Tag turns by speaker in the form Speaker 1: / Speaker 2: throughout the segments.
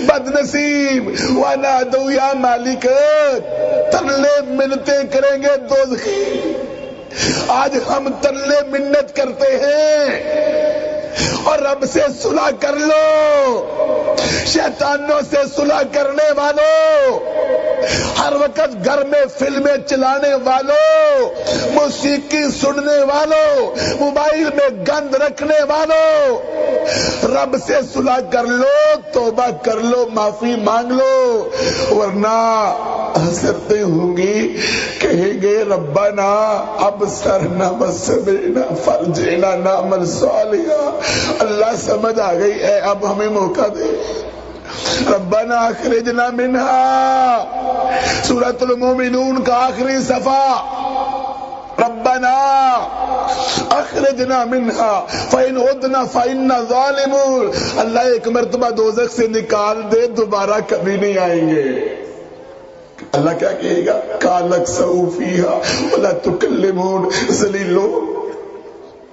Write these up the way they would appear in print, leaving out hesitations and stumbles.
Speaker 1: بد نصیب وَنَادَوْا يَا مالک، ترلے منتیں کریں گے دوزخی۔ آج ہم ترلے منت کرتے ہیں اور رب سے صلح کر لو، شیطانوں سے صلح کرنے والوں، ہر وقت گھر میں فلمیں چلانے والوں، موسیقی سننے والوں، موبائل میں گند رکھنے والوں، رب سے صلح کر لو، توبہ کر لو، معافی مانگ لو، ورنہ حسرتیں ہوں گی، کہیں گے ربنا ابصرنا وسمعنا فرجعنا نعمل صالحا۔ اللہ سمجھ آ گئی ہے، اب ہمیں موقع دے۔ ربنا اخرجنا منها، سورۃ المومنون کا آخری صفحہ، ربنا اخرجنا منها فإن عدنا فإنا ظالمون۔ اللہ ایک مرتبہ دوزخ سے نکال دے، دوبارہ کبھی نہیں آئیں گے۔ اللہ کیا کہے گا؟ قال اخسئوا فيها ولا تكلمون۔ ذلیلو،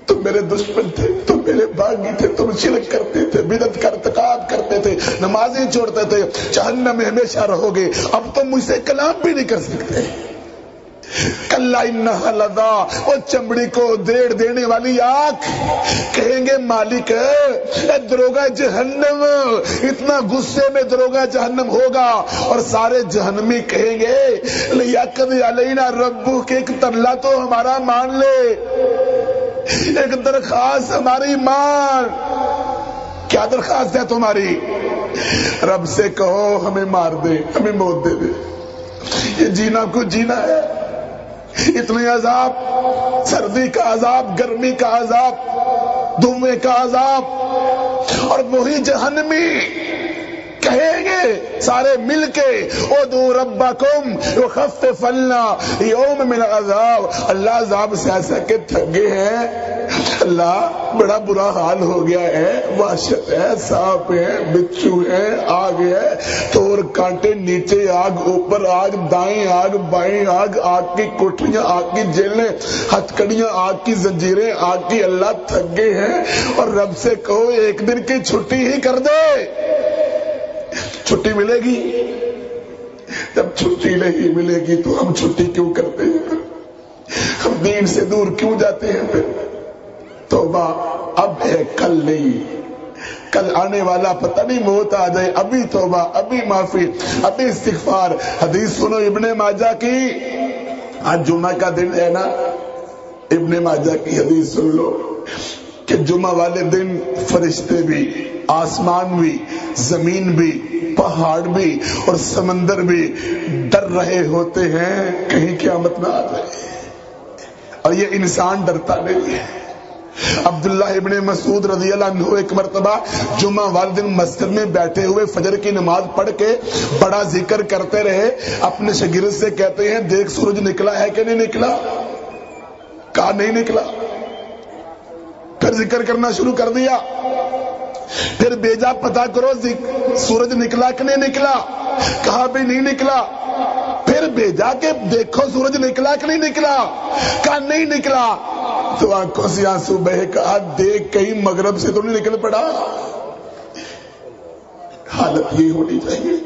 Speaker 1: تم میرے دشمن تھے، تم میرے باغی تھے، تم شرک کرتے تھے، بدعت کا ارتکاب کرتے تھے، نمازیں چھوڑتے تھے، جہنم میں ہمیشہ رہو گے، اب تم مجھ سے کلام بھی نہیں کر سکتے۔ کلا انہا لظا، وہ چمڑی کو دیڑ دینے والی آنکھ، کہیں گے مالک اے دروغہ جہنم، اتنا غصے میں دروغہ جہنم ہوگا اور سارے جہنمی کہیں گے لیقضی علینا ربک، ایک ترلا تو ہمارا مان لے، ایک درخواست ہماری مان۔ کیا درخواست ہے تمہاری؟ رب سے کہو ہمیں مار دے، ہمیں موت دے دے، یہ جینا کو جینا ہے، اتنے عذاب، سردی کا عذاب، گرمی کا عذاب، دھوئے کا عذاب، اور وہی جہنمی کہیں گے سارے مل کے ادعوا ربکم یخفف عنا یوم من العذاب۔ اللہ عذاب سے ایسا کہ تھک گئے ہیں، اللہ بڑا برا حال ہو گیا ہے، وحشت ہے، سانپ ہے، بچھو ہے، آگ ہے، تور کانٹے، نیچے آگ، اوپر آگ، دائیں آگ، بائیں آگ، آگ کی کوٹریاں، آگ کی جیلیں، ہتھکڑیاں، آگ کی زنجیریں، آگ کی۔ اللہ تھک گئے ہیں اور رب سے کہو ایک دن کی چھٹی ہی کر دے۔ چھٹی ملے گی؟ جب چھٹی نہیں ملے گی تو ہم چھٹی کیوں کرتے ہیں؟ ہم دین سے دور کیوں جاتے ہیں؟ پھر توبہ اب ہے، کل نہیں، کل آنے والا پتہ نہیں، موت آ جائے، ابھی توبہ، ابھی معافی، ابھی استغفار۔ حدیث سنو ابن ماجہ کی، آج جمعہ کا دن ہے نا، ابن ماجہ کی حدیث سن لو کہ جمعہ والے دن فرشتے بھی، آسمان بھی، زمین بھی، پہاڑ بھی اور سمندر بھی ڈر رہے ہوتے ہیں کہیں قیامت نہ آ جائے، اور یہ انسان ڈرتا نہیں ہے۔ عبداللہ ابن مسعود رضی اللہ عنہ ایک مرتبہ جمعہ والے دن مسجد میں بیٹھے ہوئے فجر کی نماز پڑھ کے بڑا ذکر کرتے رہے، اپنے شاگرد سے کہتے ہیں دیکھ سورج نکلا ہے کہ نہیں نکلا؟ کہا نہیں نکلا۔ پھر ذکر کرنا شروع کر دیا، پھر بیجا پتا کرو سورج نکلا کہ نہیں نکلا؟ کہا بھی نہیں نکلا۔ پھر بیجا کہ دیکھو سورج نکلا کہ نہیں نکلا؟ کہا نہیں نکلا۔ تو آنکھوں سے آنسو بہے، کہا دیکھ کہیں مغرب سے تو نہیں نکل پڑا۔ حالت یہ ہونی چاہیے۔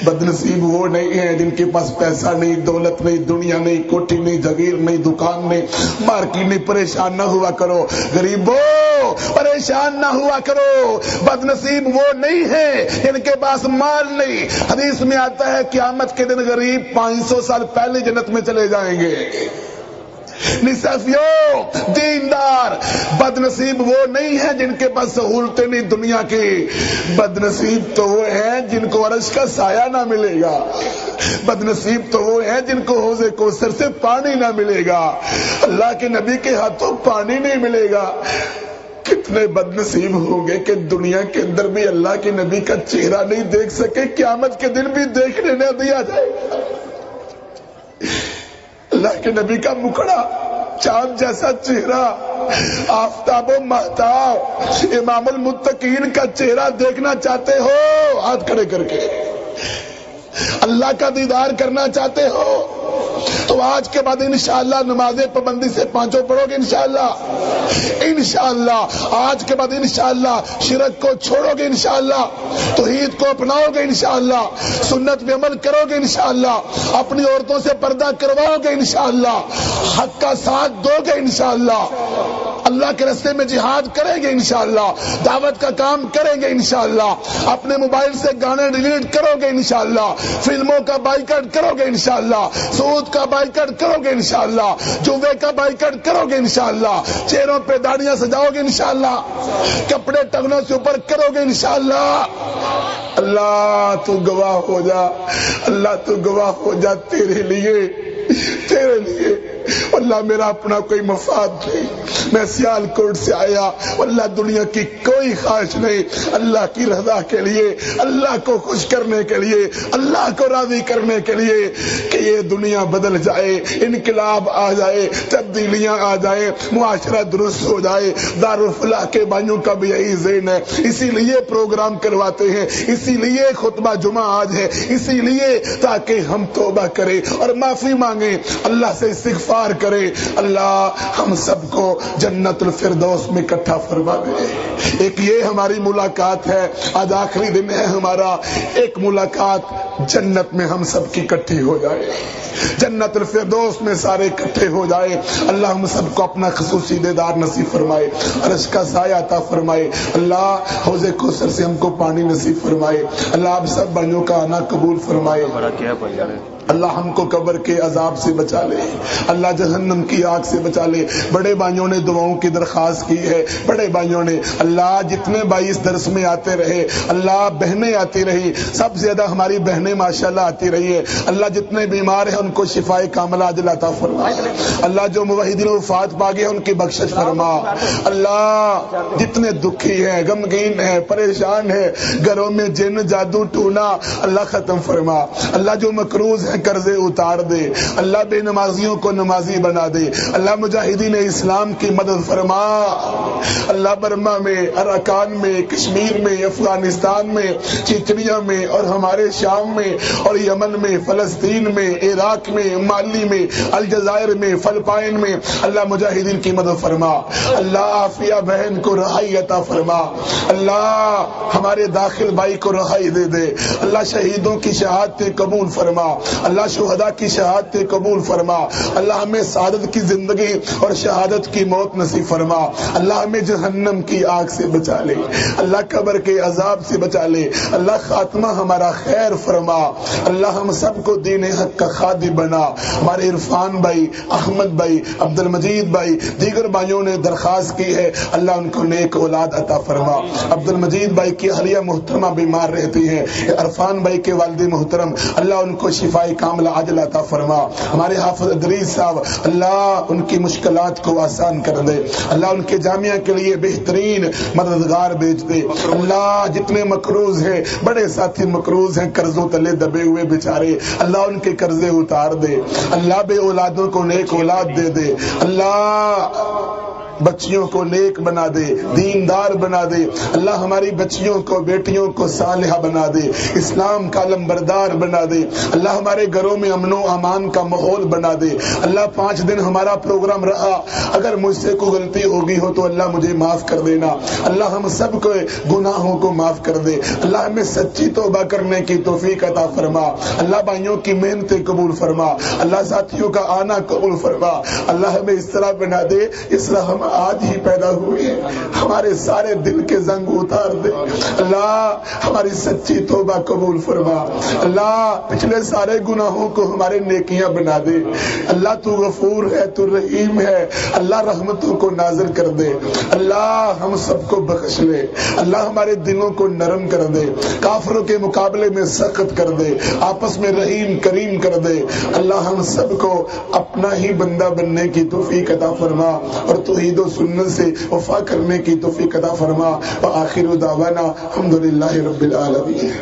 Speaker 1: بدنصیب وہ نہیں ہے جن کے پاس پیسہ نہیں، دولت نہیں، دنیا نہیں، کوٹھی نہیں، جگیر نہیں، دکان نہیں، مارکیٹ نہیں۔ پریشان نہ ہوا کرو غریبوں، پریشان نہ ہوا کرو۔ بدنصیب وہ نہیں ہے جن کے پاس مال نہیں۔ حدیث میں آتا ہے قیامت کے دن غریب 500 سال پہلے جنت میں چلے جائیں گے۔ نصفیوں، دیندار، بدنصیب وہ نہیں ہے جن کے پاس سہولتیں نہیں دنیا کی۔ بدنصیب تو وہ ہیں جن کو عرش کا سایہ نہ ملے گا۔ بدنصیب تو وہ ہیں جن کو حوض کوثر سے پانی نہ ملے گا، اللہ کے نبی کے ہاتھوں پانی نہیں ملے گا۔ کتنے بدنصیب ہوں گے کہ دنیا کے اندر بھی اللہ کے نبی کا چہرہ نہیں دیکھ سکے، قیامت کے دن بھی دیکھنے نہ دیا جائے۔ اللہ کے نبی کا مکھڑا، چاند جیسا چہرہ، آفتاب و مہتاب، امام المتقین کا چہرہ دیکھنا چاہتے ہو؟ ہاتھ کھڑے کر کے۔ اللہ کا دیدار کرنا چاہتے ہو؟ تو آج کے بعد انشاءاللہ نمازیں پابندی سے 5 پڑھو گے انشاءاللہ، انشاءاللہ آج کے بعد انشاءاللہ شرک کو چھوڑو گے انشاءاللہ، توحید کو اپناؤ گے انشاءاللہ، سنت پہ عمل کرو گے انشاءاللہ، اپنی عورتوں سے پردہ کرواؤ گے انشاءاللہ، حق کا ساتھ دو گے انشاءاللہ، اللہ کے راستے میں جہاد کریں گے انشاءاللہ، دعوت کا کام کریں گے انشاءاللہ، اپنے موبائل سے گانے ڈیلیٹ کرو گے انشاءاللہ، فلموں کا بائیکاٹ کرو گے انشاءاللہ، سود کا بائیکاٹ کرو گے انشاءاللہ، جوے کا بائیکاٹ کرو گے انشاءاللہ، چہروں پہ داڑیاں سجاؤ گے انشاءاللہ، کپڑے ٹنگنوں سے اوپر کرو گے انشاءاللہ۔ اللہ تو گواہ ہو جا، اللہ تو گواہ ہو جا، تیرے لیے اللہ میرا اپنا کوئی مفاد نہیں، میں سیال کوٹ سے آیا، اللہ دنیا کی کوئی خواہش نہیں، اللہ کی رضا کے لیے، اللہ کو خوش کرنے کے لیے، اللہ کو راضی کرنے کے لیے کہ یہ دنیا بدل جائے، انقلاب آ جائے، تبدیلیاں آ جائے، معاشرہ درست ہو جائے۔ دارالفلاح کے بھائیوں کا بھی یہی ذہن ہے، اسی لیے پروگرام کرواتے ہیں، اسی لیے خطبہ جمعہ آج ہے، اسی لیے تاکہ ہم توبہ کریں اور معافی مانگیں، اللہ سے استغفار کرے۔ اللہ ہم سب کو جنت الفردوس میں اکٹھا فرما دے۔ ایک یہ ہماری ملاقات ہے، آج آخری دن ہے ہمارا، ایک ملاقات جنت میں ہم سب کی اکٹھی ہو جائے، جنت الفردوس میں سارے اکٹھے ہو جائے۔ اللہ ہم سب کو اپنا خصوصی دیدار نصیب فرمائے، عرش کا سایہ عطا فرمائے، اللہ حوض کوثر سے ہم کو پانی نصیب فرمائے، اللہ آپ سب بھائیوں کا آنا قبول فرمائے، اللہ ہم کو قبر کے عذاب سے بچا لے، اللہ جہنم کی آگ سے بچا لے۔ بڑے بھائیوں نے دعاؤں کی درخواست کی ہے، بڑے بھائیوں نے، اللہ جتنے بھائی اس درس میں آتے رہے، اللہ بہنیں آتی رہی، سب سے زیادہ ہماری بہنیں ماشاءاللہ آتی رہی ہے، اللہ جتنے بیمار ہیں ان کو شفائے کاملہ عاجلہ عطا فرما، اللہ جو موحدین وفات پا گئے ان کی بخشش فرما، اللہ جتنے دکھی ہیں، غمگین ہیں، پریشان ہیں، گھروں میں جن جادو ٹونا اللہ ختم فرما، اللہ جو مقروض ہیں قرضے اتار دے، اللہ بے نمازیوں کو نمازی بنا دے، اللہ مجاہدین اسلام کی مدد فرما، اللہ برما میں، اراکان میں، کشمیر میں، افغانستان میں، چچڑیا میں اور ہمارے شام میں اور یمن میں، فلسطین میں، عراق میں، مالی میں، الجزائر میں، فلپائن میں، اللہ مجاہدین کی مدد فرما، اللہ عافیہ بہن کو رہائی عطا فرما، اللہ ہمارے داخل بھائی کو رہائی دے دے، اللہ شہیدوں کی شہادتیں قبول فرما، اللہ شہداء کی شہادتیں قبول فرما، اللہ ہمیں سعادت کی زندگی اور شہادت کی موت نصیب فرما، اللہ ہمیں جہنم کی آگ سے بچا لے، اللہ قبر کے عذاب سے بچا لے، اللہ خاتمہ ہمارا خیر فرما، اللہ ہم سب کو دین حق کا خادم بنا۔ ہمارے عرفان بھائی، احمد بھائی، عبد المجید بھائی، دیگر بھائیوں نے درخواست کی ہے، اللہ ان کو نیک اولاد عطا فرما۔ عبد المجید بھائی کی اہلیہ محترمہ بیمار رہتی ہیں، عرفان بھائی کے والد محترم، اللہ ان کو شفائے کاملہ عاجلہ عطا فرما۔ ہمارے حافظ ادریس صاحب، اللہ ان کی مشکلات کو آسان کر دے، اللہ ان کے جامعہ کے لیے بہترین مددگار بھیج دے، اللہ جتنے مقروض ہیں، بڑے ساتھی مقروض ہیں، قرضوں تلے دبے ہوئے بیچارے، اللہ ان کے قرضے اتار دے، اللہ بے اولادوں کو نیک اولاد دے دے، اللہ بچیوں کو نیک بنا دے، دیندار بنا دے، اللہ ہماری بچیوں کو، بیٹیوں کو صالحہ بنا دے، اسلام کا علمبردار بنا دے، اللہ ہمارے گھروں میں امن و امان کا ماحول بنا دے، اللہ 5 دن ہمارا پروگرام رہا، اگر مجھ سے کوئی غلطی ہوگی ہو تو اللہ مجھے معاف کر دینا، اللہ ہم سب کو گناہوں کو معاف کر دے، اللہ ہمیں سچی توبہ کرنے کی توفیق عطا فرما، اللہ بھائیوں کی محنتیں قبول فرما، اللہ ساتھیوں کا آنا قبول فرما، اللہ ہمیں اس طرح بنا دے اس طرح ہم آج ہی پیدا ہوئے ہیں، ہمارے سارے دل کے زنگ اتار دے، اللہ ہماری سچی توبہ قبول فرما، اللہ پچھلے سارے گناہوں کو ہمارے نیکیاں بنا دے، اللہ تو غفور ہے، تو رحیم ہے، اللہ رحمتوں کو نازل کر دے، اللہ ہم سب کو بخش لے، اللہ ہمارے دلوں کو نرم کر دے، کافروں کے مقابلے میں سخت کر دے، آپس میں رحیم کریم کر دے، اللہ ہم سب کو اپنا ہی بندہ بننے کی توفیق عطا فرما اور توحید و سنت سے وفا کرنے کی توفیق عطا فرما۔ وآخر دعوانا الحمدللہ رب العالمین۔